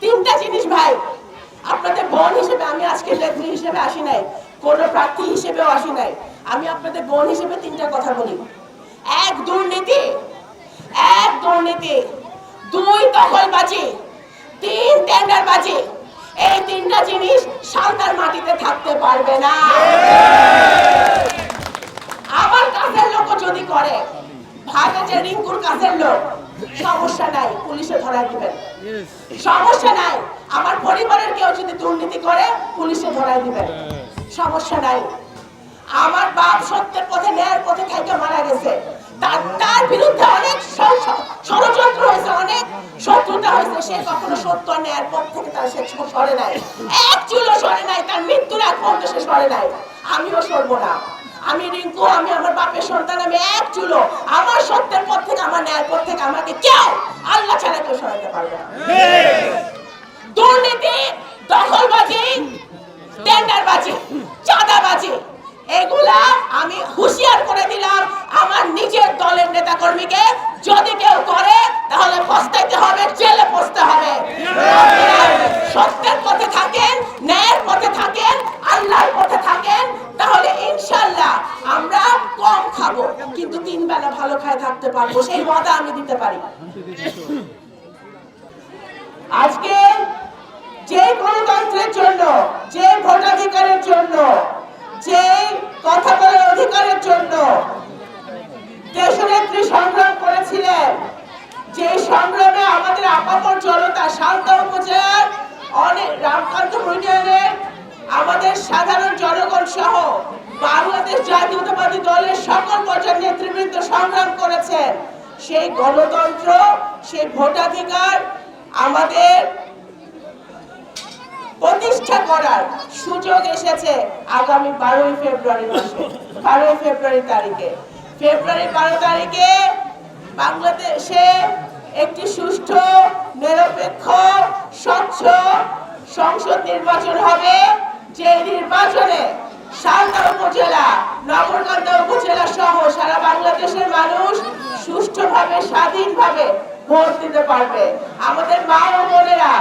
তিনটা জিনিস ভাই, আপনাদের বোন হিসেবে আমি আজকে নেত্রী হিসেবে আসি নাই, কোন প্রার্থী হিসেবেও আসি নাই। আমি আপনাদের বোন হিসেবে তিনটা কথা বলি। এক দুর্নীতি, দুই দখলবাজি, তিন টেন্ডারবাজি। এই তিনটা জিনিস সালতার মাটিতে থাকতে পারবে না। আমার কাছের লোক যদি করে, ভাবে যে রিঙ্কুর কাছের লোক, সমস্যা নাই, পুলিশে ধরায় দিবেন, সমস্যা নাই। আমার পরিবারের কেউ যদি দুর্নীতি করে, পুলিশে ধরায় দিবেন, সমস্যা নাই। আমার বাপ সত্যের পথে ন্যায়ের পথে থেকে মারা গেছে, তার বিরুদ্ধে অনেক ষড়যন্ত্র হয়েছে, অনেক শত্রুতা হয়েছে, সে কখনো সত্য ন্যায়ের পথ থেকে তার সে সরে নাই, এক চুলো সরে নাই, তার মৃত্যুর আগ পর্যন্ত সে সরে নাই। আমিও সরবো না। আমি রিঙ্কু, আমি আমার বাপের সন্তান, আমি এক চুলো আমার সত্যের পথ থেকে, আমার ন্যায়ের পথ থেকে আমাকে কেউ, আল্লাহ ছাড়া কেউ সরাতে পারবে না। দুর্নীতি, দখলবাজি, টেন্ডারবাজি, চাঁদাবাজি, এগুলা আমি হুঁশিয়ার করে দিলাম আমার নিজের দলের নেতা কর্মীকে, যদি কেউ করে তাহলে পস্তাইতে হবে, জেলে পস্তে হবে। সত্যের পথে থাকেন, ন্যায়ের পথে থাকেন, আল্লাহর পথে থাকেন, তাহলে ইনশাআল্লাহ আমরা কম খাবো কিন্তু তিন বেলা ভালো খায় থাকতে পারবো, সেই ওয়াদা আমি দিতে পারি। আজকে যে গণতন্ত্রের জন্য, যে ভোটাধিকারের জন্য, যে কথা বলার অধিকারের জন্য দেশনেত্রী সংগ্রাম করেছিলেন, যে সংগ্রামে আমাদের আপামর জনতা, সালতা উপজেলার অনেক, রামকান্তপুর ইউনিয়নের আমাদের সাধারণ জনগণ সহ বাংলাদেশ জাতীয়তাবাদী দলের সকল পর্যায়ের নেতৃবৃন্দ সংগ্রাম করেছেন, সেই গণতন্ত্র, সেই ভোটাধিকার আমাদের প্রতিষ্ঠা করার সুযোগ এসেছে আগামী 12 ফেব্রুয়ারি মাসে, 12 ফেব্রুয়ারি তারিখে। ফেব্রুয়ারি 12 তারিখে বাংলাদেশে একটি সুষ্ঠু, নিরপেক্ষ, স্বচ্ছ সংসদ নির্বাচন হবে, যে নির্বাচনে সালতা উপজেলা, নগরকান্দা উপজেলা সহ সারা বাংলাদেশের মানুষ সুষ্ঠুভাবে, স্বাধীনভাবে ভোট দিতে পারবে। আমাদের মা ও বোনেরা,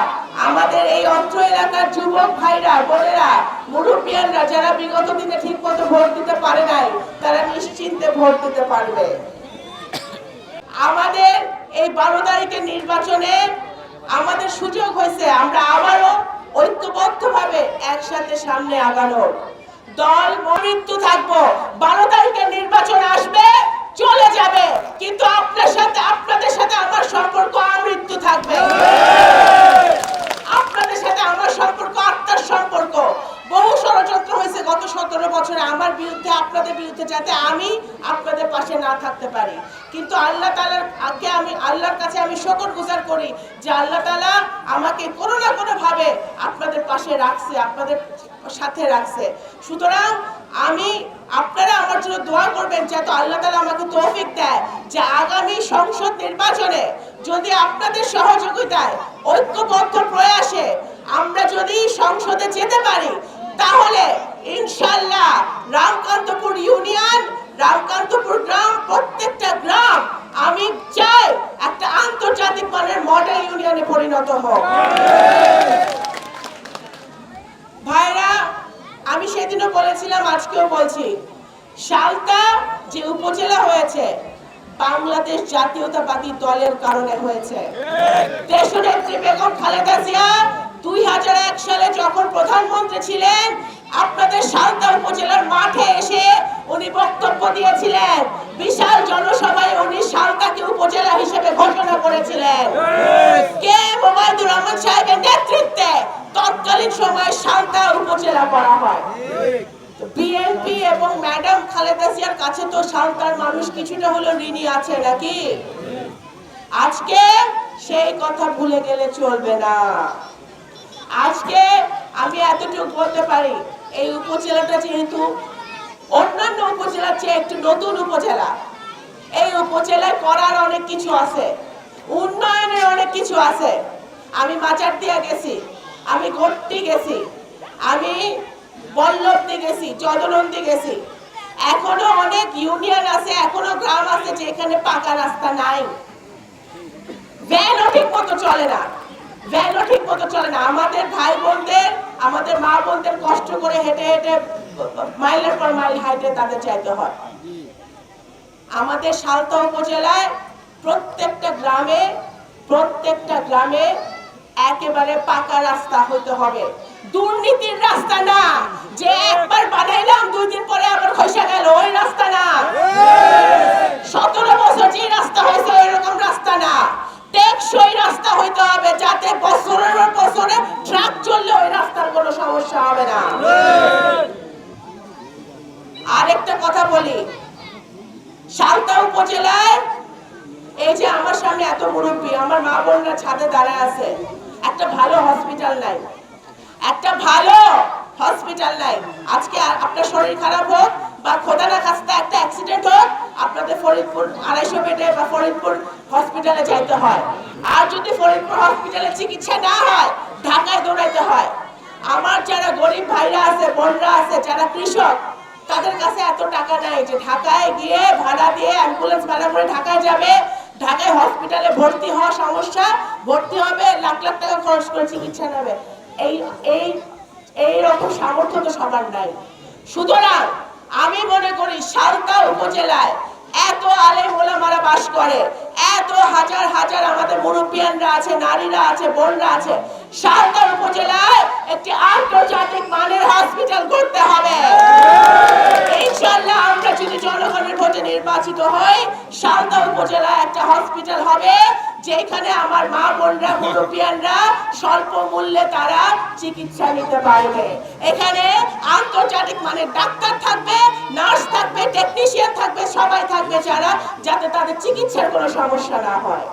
আমাদের এই অত্র এলাকার যুবক ভাইরা, বোনেরা, মুরব্বিয়ানরা যারা বিগত দিনে ঠিক মতো ভোট দিতে পারে নাই, তারা নিশ্চিন্তে ভোট দিতে পারবে। আমাদের এই 12 তারিখের নির্বাচনে আমাদের সুযোগ হয়েছে আমরা আবারও ঐক্যবদ্ধভাবে একসাথে সামনে আগানোর। দল মৃত্যু থাকবো, 12 তারিখের নির্বাচন আসবে, চলে যাবে, কিন্তু আপনাদের সাথে আমার সম্পর্ক আমৃত্যু থাকবে। আপনাদের সাথে আমার সম্পর্ক আত্মার সম্পর্ক। বহু ষড়যন্ত্র হয়েছে গত 17 বছরে আমার বিরুদ্ধে, আপনাদের বিরুদ্ধে, যাতে আমি আপনাদের পাশে না থাকতে পারি, কিন্তু আল্লাহ তাআলার আগে আমি আল্লাহর কাছে আমি শুকরগুজার করি যে আল্লাহ তাআলা আমাকে কোনো না কোনো ভাবে আপনাদের পাশে রাখছে, আপনাদের সাথে রাখছে। সুতরাং আপনারা আমার জন্য দোয়া করবেন যাতে আল্লাহ তাআলা আমাকে তৌফিক দেয় যে আগামী সংসদ নির্বাচনে যদি আপনাদের সহযোগিতায়, ঐক্যবদ্ধ প্রয়াসে আমরা যদি সংসদে যেতে পারি, তাহলে ইনশাআল্লাহ রামকান্তপুর ইউনিয়ন, রামকান্তপুর গ্রাম, প্রত্যেকটা গ্রাম আমি চাই একটা আন্তর্জাতিক মানের মডেল ইউনিয়নে পরিণত হোক। ভাইরা, আমি সেদিনও বলেছিলাম, আজকেও বলছি, সালতা যে উপজেলা হয়েছে বাংলাদেশ জাতীয়তাবাদী দলের কারণে হয়েছে। দেশনেত্রী বেগম খালেদা জিয়া 2001 সালে যখন প্রধানমন্ত্রী ছিলেন, আপনাদের সালতা উপজেলার মাঠে এসে উনি বক্তব্য দিয়েছিলেন, বিশাল জনসভায় উনি সালতাকে উপজেলা হিসেবে ঘোষণা করেছিলেন। কে মোবাইদুর রহমান সাহেবের নেতৃত্বে তৎকালীন সময়ে সালতা উপজেলা করা হয়। বিএনপি এবং ম্যাডাম খালেদা জিয়ার কাছে তো সালতার মানুষ কিছুটা হলেও ঋণী আছে নাকি? আজকে সেই কথা ভুলে গেলে চলবে না। আজকে আমি এতটুকু বলতে পারি, এই উপজেলাটা যেহেতু অন্যান্য উপজেলার চেয়ে একটু নতুন উপজেলা, এই উপজেলায় করার অনেক কিছু আছে, উন্নয়নের অনেক কিছু আছে। আমি মাচারদিয়া গেছি, আমি ঘট্টি গেছি, আমি বল্লভদি গেছি, যদনন্দী গেছি। এখনো অনেক ইউনিয়ন আছে, এখনো গ্রাম আছে যেখানে পাকা রাস্তা নাই, ভ্যানও ঠিক মতো চলে না। ভ্যানও ঠিক মতো চলে না। আমাদের ভাই বোনদের, আমাদের মা বোনদের কষ্ট করে হেঁটে হেঁটে মাইলের পর মাইল হাইটে তাদের চাইতে হয়। আমাদের সালতা উপজেলায় প্রত্যেকটা গ্রামে একেবারে পাকা রাস্তা হইতে হবে, দুর্নীতির রাস্তা না, যে একবার বানাইলাম 2 দিন পরে আবার খসে গেল, ওই রাস্তা না। 17 বছর যে রাস্তা হয়েছে ওইরকম রাস্তা না, টেকসই রাস্তা হইতে হবে, যাতে বছরের পর বছরে ট্রাক চললে ওই রাস্তার কোনো সমস্যা হবে না। আরেকটা কথা বলি, সালতা উপজেলায় এই যে আমার সামনে এত মুরব্বী, আমার মা বোনরা ছাদে দাঁড়ায় আছে, একটা ভালো হসপিটাল নাই, একটা ভালো হসপিটাল নাই। আজকে আপনার শরীর খারাপ হোক বা খোদা না খাস্তা একটা অ্যাক্সিডেন্ট হোক, আপনাদের ফরিদপুর 250 বেডে বা ফরিদপুর হসপিটালে যাইতে হয়। আর যদি ফরিদপুর হসপিটালে চিকিৎসা না হয়, ঢাকায় দৌড়াইতে হয়। আমার যারা গরিব ভাইরা আছে, বোনরা আছে, যারা কৃষক, তাদের কাছে এত টাকা নাই যে ঢাকায় গিয়ে ভাড়া দিয়ে অ্যাম্বুলেন্স ভাড়া করে ঢাকায় যাবে, ঢাকায় হসপিটালে ভর্তি হওয়া সমস্যা, ভর্তি হবে, লাখ লাখ টাকা খরচ করে চিকিৎসা নেবে। এই এই এই রকম সামর্থ্য তো সবার নাই। সুতরাং আমি মনে করি সালতা উপজেলায় এত আলেম ওলামারা বাস করে, এত হাজার হাজার আমাদের মুরব্বিয়ানরা আছে, নারীরা আছে, বোনরা আছে, সালতা উপজেলায় একটি আন্তর্জাতিক মানের হসপিটাল করতে হবে। ইনশাআল্লাহ আমরা যদি জনগণের ভোটে নির্বাচিত হই, সালতা উপজেলায় একটা হসপিটাল হবে, যেখানে আমার মা বোনরা, মুরব্বিয়ানরা স্বল্প মূল্যে তারা চিকিৎসা নিতে পারবে। এখানে আন্তর্জাতিক মানের ডাক্তার থাকবে, নার্স থাকবে, টেকনিশিয়ান থাকবে, সবাই থাকবে, যারা যাতে তাদের চিকিৎসার কোনো সমস্যা না হয়।